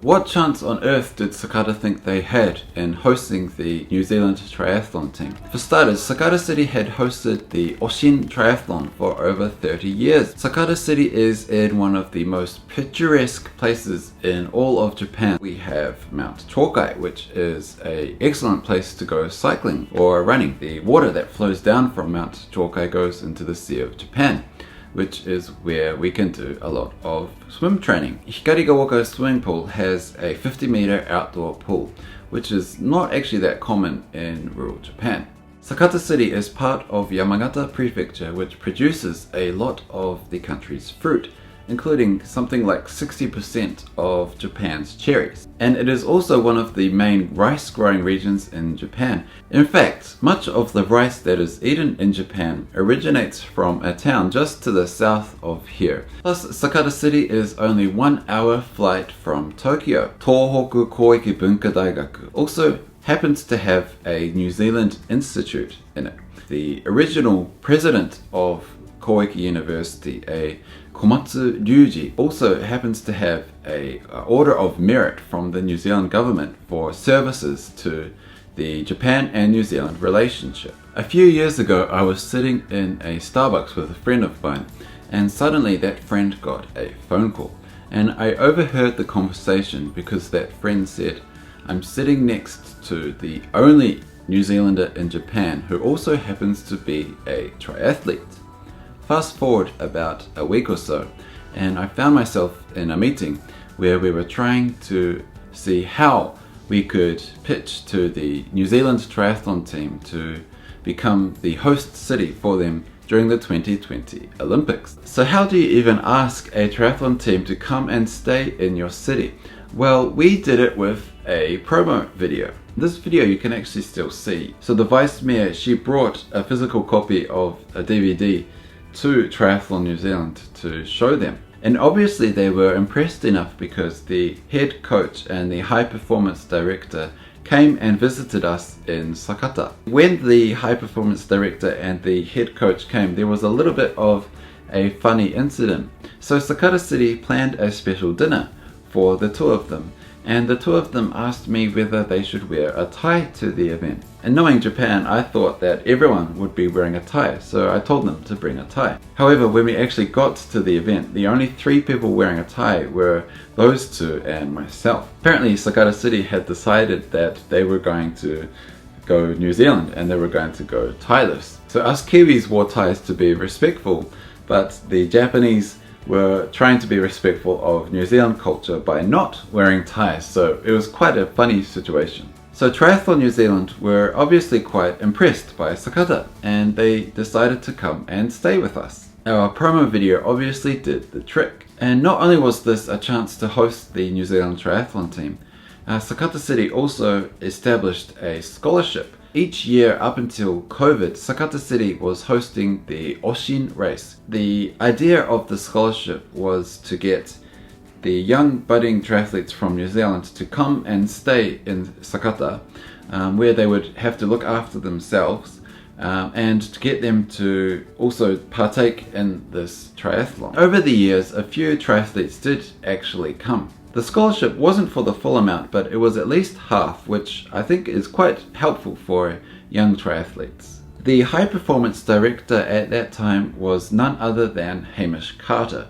What chance on earth did Sakata think they had in hosting the New Zealand triathlon team? For starters, Sakata City had hosted the Oshin Triathlon for over 30 years. Sakata City is in one of the most picturesque places in all of Japan. We have Mount Chokai, which is an excellent place to go cycling or running. The water that flows down from Mount Chokai goes into the Sea of Japan, which is where we can do a lot of swim training. Hikarigaoka swimming pool has a 50-meter outdoor pool, which is not actually that common in rural Japan. Sakata City is part of Yamagata prefecture, which produces a lot of the country's fruit, including something like 60% of Japan's cherries. And it is also one of the main rice growing regions in Japan. In fact, much of the rice that is eaten in Japan originates from a town just to the south of here. Plus, Sakata City is only 1 hour flight from Tokyo. Tohoku Koiki Bunka Daigaku also happens to have a New Zealand institute in it. The original president of Koiki University, a Komatsu Ryuji, also happens to have a Order of Merit from the New Zealand government for services to the Japan and New Zealand relationship. A few years ago, I was sitting in a Starbucks with a friend of mine, and suddenly that friend got a phone call. And I overheard the conversation because that friend said, "I'm sitting next to the only New Zealander in Japan who also happens to be a triathlete." Fast forward about a week or so, and I found myself in a meeting where we were trying to see how we could pitch to the New Zealand triathlon team to become the host city for them during the 2020 Olympics. So how do you even ask a triathlon team to come and stay in your city? Well, we did it with a promo video. This video you can actually still see. So the Vice Mayor, she brought a physical copy of a DVD to Triathlon New Zealand to show them. And obviously they were impressed enough because the head coach and the high performance director came and visited us in Sakata. When the high performance director and the head coach came, there was a little bit of a funny incident. So Sakata City planned a special dinner for the two of them, and the two of them asked me whether they should wear a tie to the event. And knowing Japan, I thought that everyone would be wearing a tie, so I told them to bring a tie. However, when we actually got to the event, the only 3 people wearing a tie were those two and myself. Apparently, Sakata City had decided that they were going to go New Zealand and they were going to go tieless. So us Kiwis wore ties to be respectful, but the Japanese were trying to be respectful of New Zealand culture by not wearing ties, so it was quite a funny situation. So Triathlon New Zealand were obviously quite impressed by Sakata, and they decided to come and stay with us. Our promo video obviously did the trick. And not only was this a chance to host the New Zealand triathlon team, Sakata City also established a scholarship. Each year up until COVID, Sakata City was hosting the Oshin race. The idea of the scholarship was to get the young budding triathletes from New Zealand to come and stay in Sakata, where they would have to look after themselves, and to get them to also partake in this triathlon. Over the years, a few triathletes did actually come. The scholarship wasn't for the full amount, but it was at least half, which I think is quite helpful for young triathletes. The high performance director at that time was none other than Hamish Carter,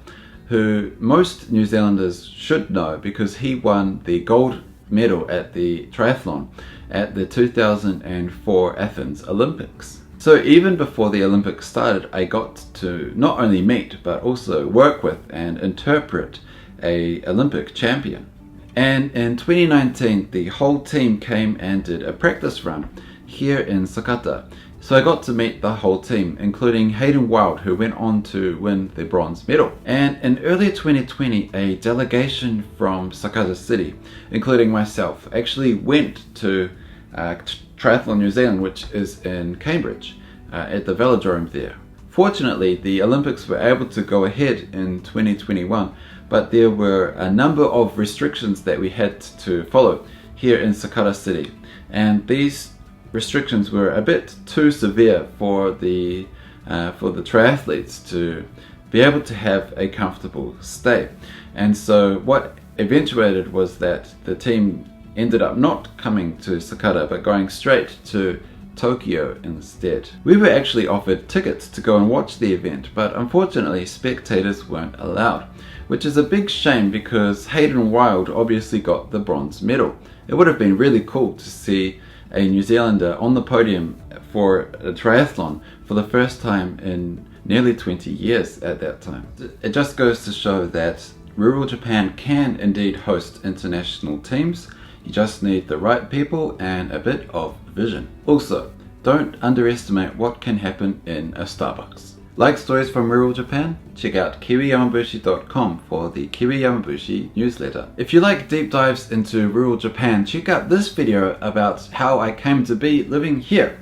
who most New Zealanders should know because he won the gold medal at the triathlon at the 2004 Athens Olympics. So even before the Olympics started, I got to not only meet but also work with and interpret an Olympic champion. And in 2019, the whole team came and did a practice run here in Sakata. So I got to meet the whole team, including Hayden Wild, who went on to win the bronze medal. And in early 2020, a delegation from Sakata City, including myself, actually went to Triathlon New Zealand, which is in Cambridge, at the velodrome there. Fortunately, the Olympics were able to go ahead in 2021, but there were a number of restrictions that we had to follow here in Sakata City. And these restrictions were a bit too severe for the triathletes to be able to have a comfortable stay. And so what eventuated was that the team ended up not coming to Sakata but going straight to Tokyo instead. We were actually offered tickets to go and watch the event, but unfortunately spectators weren't allowed, which is a big shame because Hayden Wilde obviously got the bronze medal. It would have been really cool to see a New Zealander on the podium for a triathlon for the first time in nearly 20 years at that time. It just goes to show that rural Japan can indeed host international teams. You just need the right people and a bit of vision. Also, don't underestimate what can happen in a Starbucks. Like stories from rural Japan? Check out kiwiyamabushi.com for the Kiwi Yamabushi newsletter. If you like deep dives into rural Japan, check out this video about how I came to be living here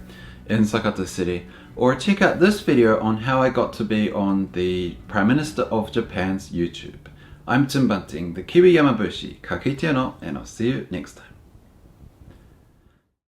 in Sakata City, or check out this video on how I got to be on the Prime Minister of Japan's YouTube. I'm Tim Bunting, the Kiwi Yamabushi. Ka kite no, and I'll see you next time.